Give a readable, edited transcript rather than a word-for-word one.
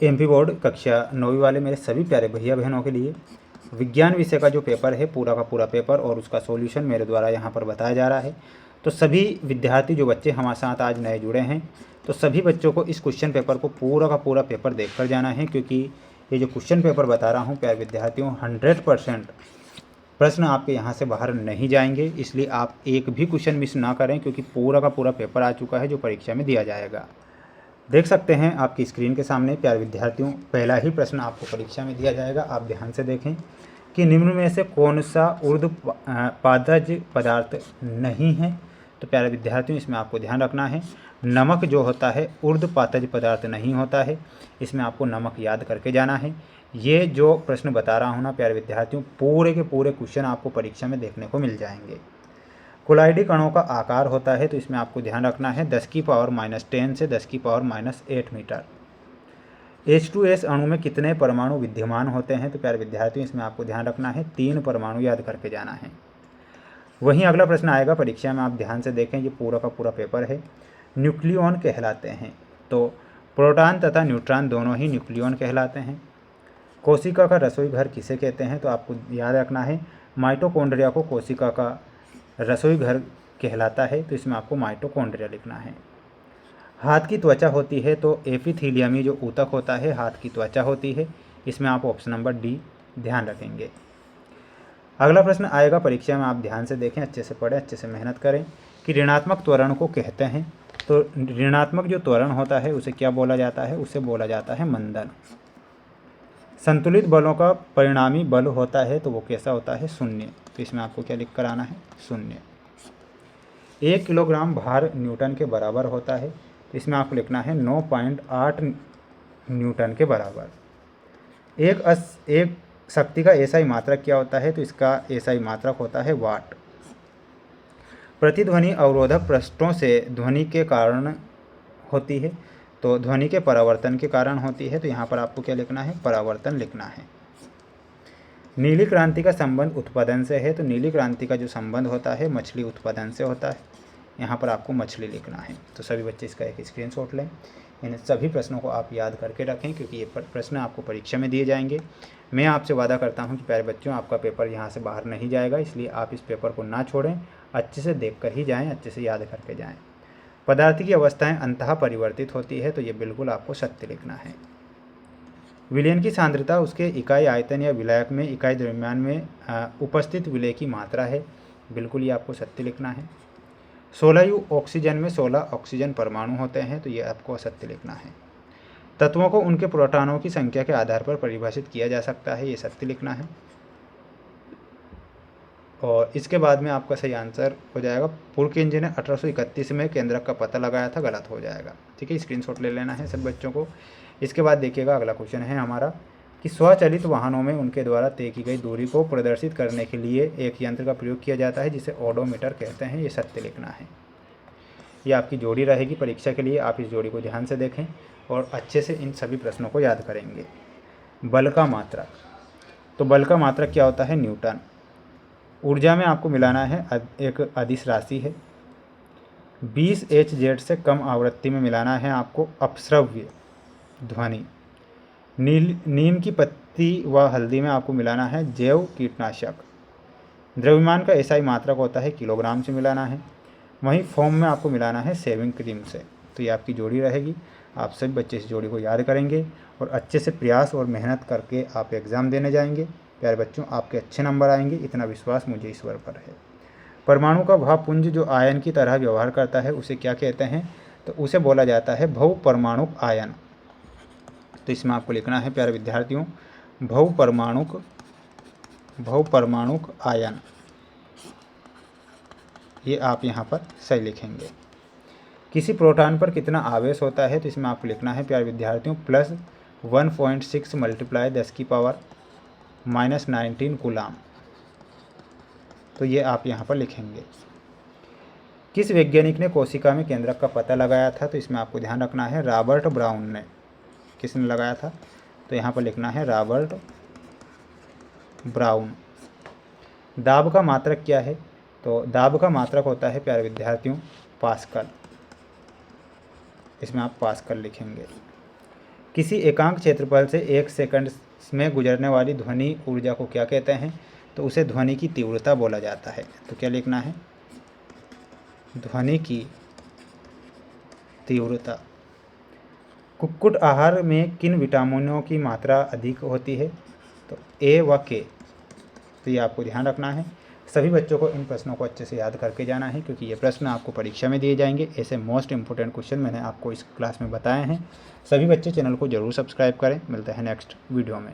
MP board कक्षा 9वीं वाले मेरे सभी प्यारे भैया बहनों के लिए विज्ञान विषय का जो पेपर है, पूरा का पूरा पेपर और उसका सॉल्यूशन मेरे द्वारा यहाँ पर बताया जा रहा है। तो सभी विद्यार्थी जो बच्चे हमारे साथ आज नए जुड़े हैं, तो सभी बच्चों को इस क्वेश्चन पेपर को पूरा का पूरा पेपर देख कर जाना है, क्योंकि ये जो क्वेश्चन पेपर बता रहा हूँ प्यारे विद्यार्थियों, 100% प्रश्न आपके यहाँ से बाहर नहीं जाएंगे। इसलिए आप एक भी क्वेश्चन मिस ना करें, क्योंकि पूरा का पूरा पेपर आ चुका है जो परीक्षा में दिया जाएगा। देख सकते हैं आपकी स्क्रीन के सामने प्यारे विद्यार्थियों, पहला ही प्रश्न आपको परीक्षा में दिया जाएगा। आप ध्यान से देखें कि निम्न में से कौन सा ऊर्ध्वपादज पदार्थ नहीं है। तो प्यारे विद्यार्थियों, इसमें आपको ध्यान रखना है, नमक जो होता है ऊर्ध्वपादज पदार्थ नहीं होता है। इसमें आपको नमक याद करके जाना है। ये जो प्रश्न बता रहा हूँ ना प्यारे विद्यार्थियों, पूरे के पूरे क्वेश्चन आपको परीक्षा में देखने को मिल जाएंगे। कोलाइडी कणों का आकार होता है, तो इसमें आपको ध्यान रखना है 10⁻10 से 10⁻8 मीटर। H2S अणु में कितने परमाणु विद्यमान होते हैं। तो प्यारे विद्यार्थियों, इसमें आपको ध्यान रखना है 3 परमाणु याद करके जाना है। वहीं अगला प्रश्न आएगा परीक्षा में, आप ध्यान से देखें, ये पूरा का पूरा पेपर है। न्यूक्लियॉन कहलाते हैं, तो प्रोटॉन तथा न्यूट्रॉन दोनों ही न्यूक्लियॉन कहलाते हैं। कोशिका का रसोई घर किसे कहते हैं। तो आपको याद रखना है माइटोकॉन्ड्रिया को कोशिका का रसोई घर कहलाता है। तो इसमें आपको माइटोकॉन्ड्रिया लिखना है। हाथ की त्वचा होती है, तो एपिथेलियमी जो ऊतक होता है हाथ की त्वचा होती है। इसमें आप ऑप्शन नंबर डी ध्यान रखेंगे। अगला प्रश्न आएगा परीक्षा में, आप ध्यान से देखें, अच्छे से पढ़ें, अच्छे से मेहनत करें कि ऋणात्मक त्वरण को कहते हैं। तो ऋणात्मक जो त्वरण होता है उसे क्या बोला जाता है। उसे बोला जाता है मंदन। संतुलित बलों का परिणामी बल होता है, तो वो कैसा होता है, शून्य। तो इसमें आपको क्या लिख कर आना है, शून्य। 1 किलोग्राम भार न्यूटन के बराबर होता है, तो इसमें आपको लिखना है 9.8 न्यूटन के बराबर। एक शक्ति का एसआई मात्रक क्या होता है। तो इसका एसआई मात्रक होता है वाट। प्रतिध्वनि अवरोधक पृष्ठों से ध्वनि के कारण होती है, तो ध्वनि के परावर्तन के कारण होती है। तो यहाँ पर आपको क्या लिखना है, परावर्तन लिखना है। नीली क्रांति का संबंध उत्पादन से है, तो नीली क्रांति का जो संबंध होता है मछली उत्पादन से होता है। यहाँ पर आपको मछली लिखना है। तो सभी बच्चे इसका एक स्क्रीनशॉट लें। इन सभी प्रश्नों को आप याद करके रखें, क्योंकि ये प्रश्न आपको परीक्षा में दिए जाएंगे। मैं आपसे वादा करता हूँ कि प्यारे बच्चों, आपका पेपर यहाँ से बाहर नहीं जाएगा, इसलिए आप इस पेपर को ना छोड़ें, अच्छे से देख कर ही जाएँ, अच्छे से याद करके जाएँ। पदार्थ की अवस्थाएं अंततः परिवर्तित होती है, तो ये बिल्कुल आपको सत्य लिखना है। विलयन की सांद्रता उसके इकाई आयतन या विलायक में इकाई द्रव्यमान में उपस्थित विलय की मात्रा है, बिल्कुल ये आपको सत्य लिखना है। 16 ऑक्सीजन में 16 ऑक्सीजन परमाणु होते हैं, तो ये आपको असत्य लिखना है। तत्वों को उनके प्रोटॉनों की संख्या के आधार पर परिभाषित किया जा सकता है, ये सत्य लिखना है। और इसके बाद में आपका सही आंसर हो जाएगा पुरकिंज ने 1831 में केंद्रक का पता लगाया था, गलत हो जाएगा। ठीक है, स्क्रीनशॉट ले लेना है सब बच्चों को। इसके बाद देखिएगा अगला क्वेश्चन है हमारा कि स्वचालित वाहनों में उनके द्वारा तय की गई दूरी को प्रदर्शित करने के लिए एक यंत्र का प्रयोग किया जाता है, जिसे ओडोमीटर कहते हैं, ये सत्य लिखना है। ये आपकी जोड़ी रहेगी परीक्षा के लिए, आप इस जोड़ी को ध्यान से देखें और अच्छे से इन सभी प्रश्नों को याद करेंगे। बल का मात्रक, तो बल का मात्रक क्या होता है, न्यूटन। ऊर्जा में आपको मिलाना है एक अदिश राशि है। 20 Hz से कम आवृत्ति में मिलाना है आपको अपश्रव्य ध्वनि। नीम की पत्ती व हल्दी में आपको मिलाना है जैव कीटनाशक। द्रव्यमान का एसआई मात्रक होता है किलोग्राम से मिलाना है। वहीं फोम में आपको मिलाना है शेविंग क्रीम से। तो ये आपकी जोड़ी रहेगी। आप सभी बच्चे इस जोड़ी को याद करेंगे और अच्छे से प्रयास और मेहनत करके आप एग्ज़ाम देने जाएंगे। प्यारे बच्चों, आपके अच्छे नंबर आएंगे, इतना विश्वास मुझे ईश्वर पर है। परमाणु का वह पुंज जो आयन की तरह व्यवहार करता है उसे क्या कहते हैं। तो उसे बोला जाता है बहुपरमाणुक आयन। तो इसमें आपको लिखना है प्यारे विद्यार्थियों बहुपरमाणुक आयन। ये आप यहाँ पर सही लिखेंगे। किसी प्रोटॉन पर कितना आवेश होता है। तो इसमें आपको लिखना है प्यारे विद्यार्थियों +1.6 × 10⁻⁻19 कूलाम। तो ये आप यहाँ पर लिखेंगे। किस वैज्ञानिक ने कोशिका में केंद्रक का पता लगाया था। तो इसमें आपको ध्यान रखना है रॉबर्ट ब्राउन ने। किसने लगाया था। तो यहाँ पर लिखना है रॉबर्ट ब्राउन। दाब का मात्रक क्या है। तो दाब का मात्रक होता है प्यारे विद्यार्थियों पास्कल। इसमें आप पास्कल लिखेंगे। किसी एकांक क्षेत्रफल से 1 सेकंड में गुजरने वाली ध्वनि ऊर्जा को क्या कहते हैं? तो उसे ध्वनि की तीव्रता बोला जाता है। तो क्या लिखना है? ध्वनि की तीव्रता। कुक्कुट आहार में किन विटामिनों की मात्रा अधिक होती है? तो ए व के। तो ये आपको ध्यान रखना है। सभी बच्चों को इन प्रश्नों को अच्छे से याद करके जाना है, क्योंकि ये प्रश्न आपको परीक्षा में दिए जाएंगे। ऐसे मोस्ट इंपॉर्टेंट क्वेश्चन मैंने आपको इस क्लास में बताए हैं। सभी बच्चे चैनल को जरूर सब्सक्राइब करें। मिलते हैं नेक्स्ट वीडियो में।